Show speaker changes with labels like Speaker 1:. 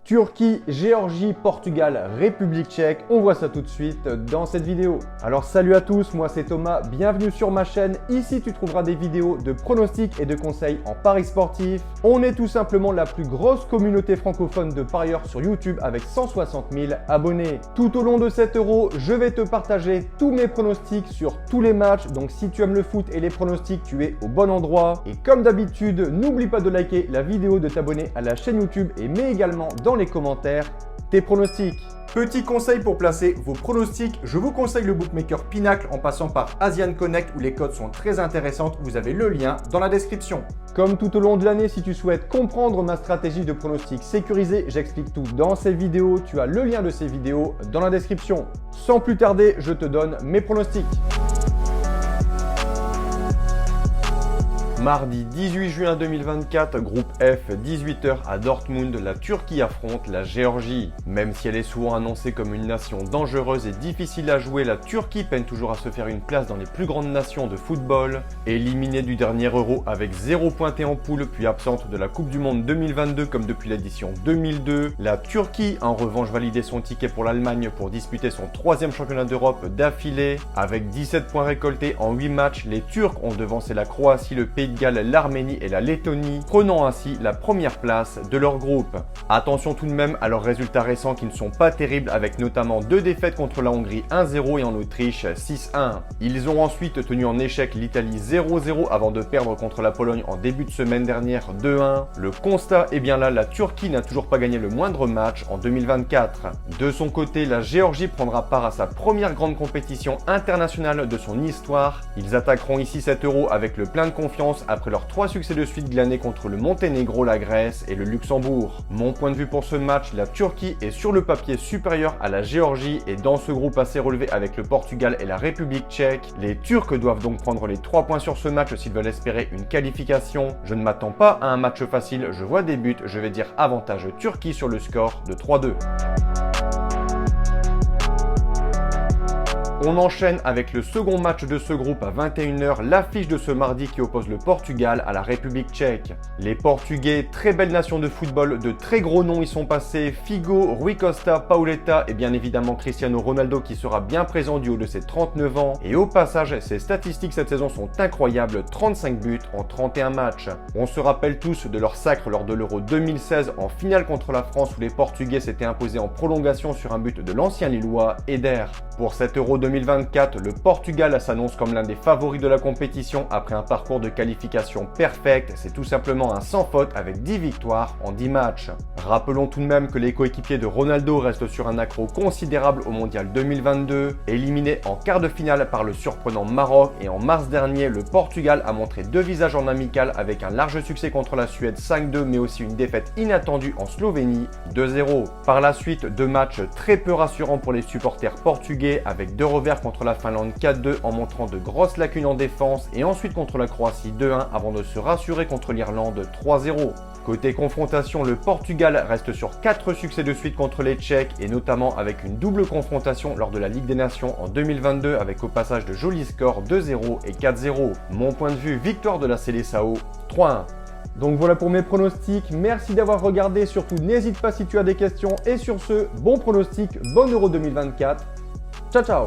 Speaker 1: Turquie, Géorgie, Portugal, République tchèque, on voit ça tout de suite dans cette vidéo. Alors salut à tous, moi c'est Thomas, bienvenue sur ma chaîne. Ici tu trouveras des vidéos de pronostics et de conseils en paris sportifs. On est tout simplement la plus grosse communauté francophone de parieurs sur YouTube avec 160 000 abonnés. Tout au long de cet euro, je vais te partager tous mes pronostics sur tous les matchs. Donc si tu aimes le foot et les pronostics, tu es au bon endroit. Et comme d'habitude, n'oublie pas de liker la vidéo, de t'abonner à la chaîne YouTube et mets également dans les commentaires tes pronostics. Petit conseil pour placer vos pronostics, je vous conseille le bookmaker Pinacle en passant par Asian Connect où les codes sont très intéressantes. Vous avez le lien dans la description. Comme tout au long de l'année, si tu souhaites comprendre ma stratégie de pronostic sécurisé, j'explique tout dans ces vidéos. Tu as le lien de ces vidéos dans la description. Sans plus tarder, je te donne mes pronostics. Mardi 18 juin 2024, groupe F, 18h à Dortmund, la Turquie affronte la Géorgie. Même si elle est souvent annoncée comme une nation dangereuse et difficile à jouer, la Turquie peine toujours à se faire une place dans les plus grandes nations de football. Éliminée du dernier Euro avec 0 pointé en poule, puis absente de la Coupe du Monde 2022 comme depuis l'édition 2002, la Turquie a en revanche validé son ticket pour l'Allemagne pour disputer son 3e championnat d'Europe d'affilée. Avec 17 points récoltés en 8 matchs, les Turcs ont devancé la Croatie, le Pays de Galles, l'Arménie et la Lettonie, prenant ainsi la première place de leur groupe. Attention tout de même à leurs résultats récents qui ne sont pas terribles, avec notamment 2 défaites contre la Hongrie 1-0 et en Autriche 6-1. Ils ont ensuite tenu en échec l'Italie 0-0 avant de perdre contre la Pologne en début de semaine dernière 2-1. Le constat est bien là, la Turquie n'a toujours pas gagné le moindre match en 2024. De son côté, la Géorgie prendra part à sa première grande compétition internationale de son histoire. Ils attaqueront ici cet Euro avec le plein de confiance après leurs 3 succès de suite glanés contre le Monténégro, la Grèce et le Luxembourg. Mon point de vue pour ce match, la Turquie est sur le papier supérieure à la Géorgie et dans ce groupe assez relevé avec le Portugal et la République tchèque. Les Turcs doivent donc prendre les 3 points sur ce match s'ils veulent espérer une qualification. Je ne m'attends pas à un match facile, je vois des buts, je vais dire avantage Turquie sur le score de 3-2. On enchaîne avec le second match de ce groupe à 21h, l'affiche de ce mardi qui oppose le Portugal à la République tchèque. Les Portugais, très belle nation de football, de très gros noms y sont passés, Figo, Rui Costa, Pauleta et bien évidemment Cristiano Ronaldo qui sera bien présent du haut de ses 39 ans. Et au passage, ses statistiques cette saison sont incroyables, 35 buts en 31 matchs. On se rappelle tous de leur sacre lors de l'Euro 2016 en finale contre la France où les Portugais s'étaient imposés en prolongation sur un but de l'ancien Lillois, Eder. Pour cet Euro 2024, le Portugal s'annonce comme l'un des favoris de la compétition après un parcours de qualification perfect. C'est tout simplement un sans faute avec 10 victoires en 10 matchs. Rappelons tout de même que les coéquipiers de Ronaldo restent sur un accroc considérable au Mondial 2022. Éliminé en quart de finale par le surprenant Maroc et en mars dernier, le Portugal a montré 2 visages en amical avec un large succès contre la Suède 5-2 mais aussi une défaite inattendue en Slovénie 2-0. Par la suite, 2 matchs très peu rassurants pour les supporters portugais avec 2 revers contre la Finlande 4-2 en montrant de grosses lacunes en défense et ensuite contre la Croatie 2-1 avant de se rassurer contre l'Irlande 3-0. Côté confrontation, le Portugal reste sur 4 succès de suite contre les Tchèques et notamment avec une double confrontation lors de la Ligue des Nations en 2022 avec au passage de jolis scores 2-0 et 4-0. Mon point de vue, victoire de la Seleção 3-1. Donc voilà pour mes pronostics, merci d'avoir regardé, surtout n'hésite pas si tu as des questions et sur ce, bon pronostic, bon Euro 2024, ciao ciao.